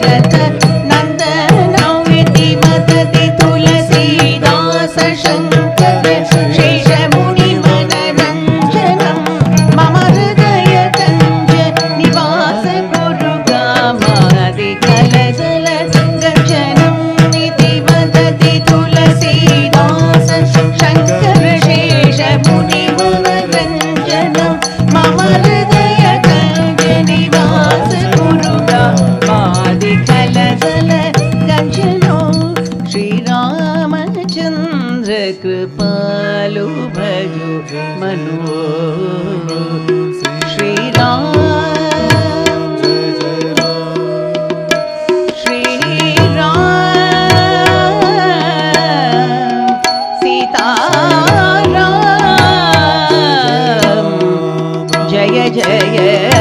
दशरथ नन्दनं विधिमदति तुलसीदास शङ्कर शेषमुनिमनरञ्जनं मम हृदयकञ्ज निवास कुरु गामादिकलदल गञ्जनं विधिमदति तुलसीदास शङ्कर शेषमुनिमनरञ्जनं मम हृदयकञ्ज निवास कुरु गामादिकलदल गञ्जनो श्रीरामचन्द्र कृपालु भजो मनो श्रीराम सीताराम जय जय